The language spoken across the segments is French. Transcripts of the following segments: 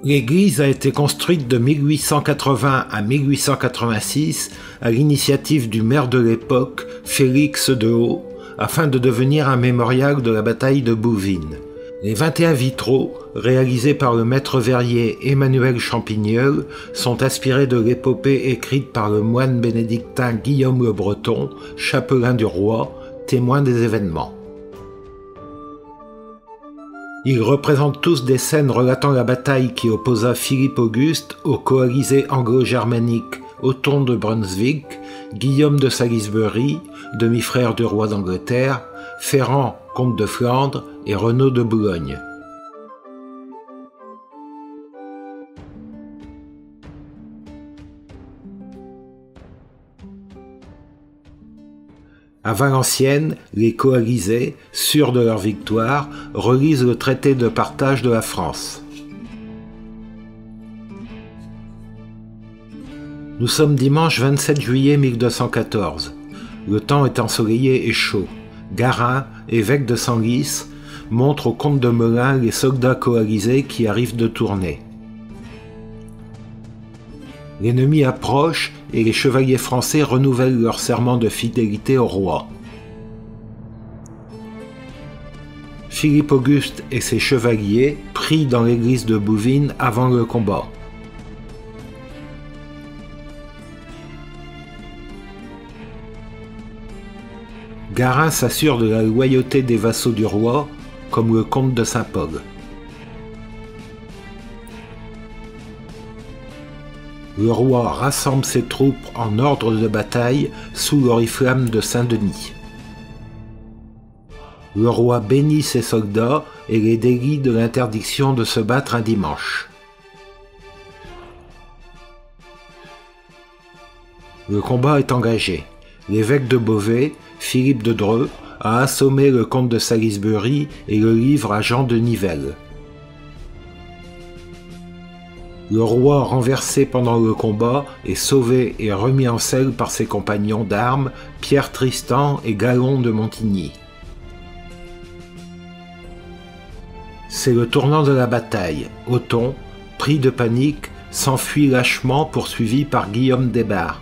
L'église a été construite de 1880 à 1886 à l'initiative du maire de l'époque, Félix de Haut, afin de devenir un mémorial de la bataille de Bouvines. Les 21 vitraux, réalisés par le maître verrier Emmanuel Champignol, sont inspirés de l'épopée écrite par le moine bénédictin Guillaume le Breton, chapelain du roi, témoin des événements. Ils représentent tous des scènes relatant la bataille qui opposa Philippe Auguste au coalisé anglo-germanique Othon de Brunswick, Guillaume de Salisbury, demi-frère du roi d'Angleterre, Ferrand, comte de Flandre, et Renaud de Boulogne. À Valenciennes, les coalisés, sûrs de leur victoire, relisent le traité de partage de la France. Nous sommes dimanche 27 juillet 1214. Le temps est ensoleillé et chaud. Garin, évêque de Senlis, montre au comte de Melun les soldats coalisés qui arrivent de Tournai. L'ennemi approche et les chevaliers français renouvellent leur serment de fidélité au roi. Philippe Auguste et ses chevaliers prient dans l'église de Bouvines avant le combat. Garin s'assure de la loyauté des vassaux du roi, comme le comte de Saint-Pol. Le roi rassemble ses troupes en ordre de bataille sous l'oriflamme de Saint-Denis. Le roi bénit ses soldats et les délie de l'interdiction de se battre un dimanche. Le combat est engagé. L'évêque de Beauvais, Philippe de Dreux, a assommé le comte de Salisbury et le livre à Jean de Nivelles. Le roi, renversé pendant le combat, est sauvé et remis en selle par ses compagnons d'armes, Pierre Tristan et Galon de Montigny. C'est le tournant de la bataille. Othon, pris de panique, s'enfuit lâchement poursuivi par Guillaume des Barres.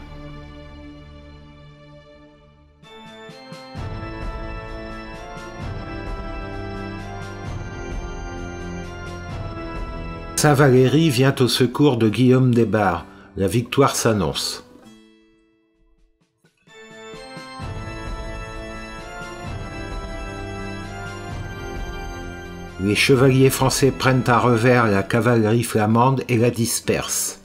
Saint-Valery vient au secours de Guillaume des Barres. La victoire s'annonce. Les chevaliers français prennent à revers la cavalerie flamande et la dispersent.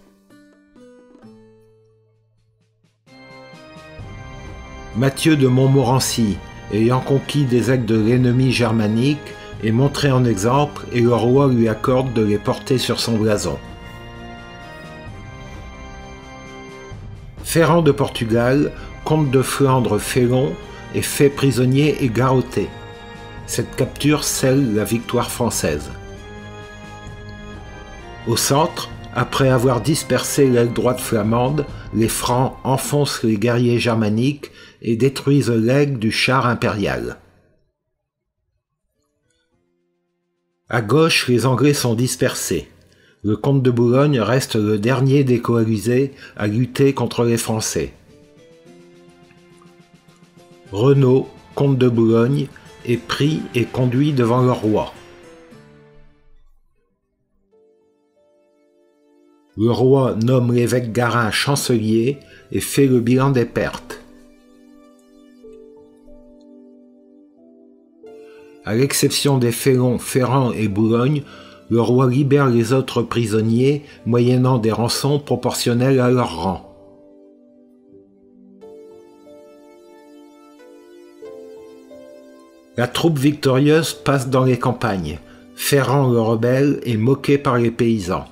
Mathieu de Montmorency, ayant conquis des ailes de l'ennemi germanique, est montré en exemple et le roi lui accorde de les porter sur son blason. Ferrand de Portugal, comte de Flandre Félon, est fait prisonnier et garrotté. Cette capture scelle la victoire française. Au centre, après avoir dispersé l'aile droite flamande, les Francs enfoncent les guerriers germaniques et détruisent l'aigle du char impérial. À gauche, les Anglais sont dispersés. Le comte de Boulogne reste le dernier des coalisés à lutter contre les Français. Renaud, comte de Boulogne, est pris et conduit devant le roi. Le roi nomme l'évêque Garin chancelier et fait le bilan des pertes. À l'exception des Félons, Ferrand et Boulogne, le roi libère les autres prisonniers, moyennant des rançons proportionnelles à leur rang. La troupe victorieuse passe dans les campagnes. Ferrand le rebelle est moqué par les paysans.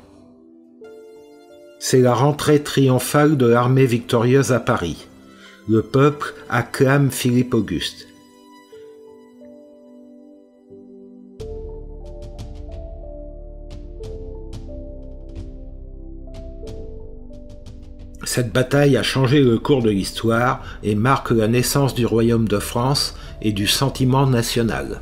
C'est la rentrée triomphale de l'armée victorieuse à Paris. Le peuple acclame Philippe Auguste. Cette bataille a changé le cours de l'histoire et marque la naissance du royaume de France et du sentiment national.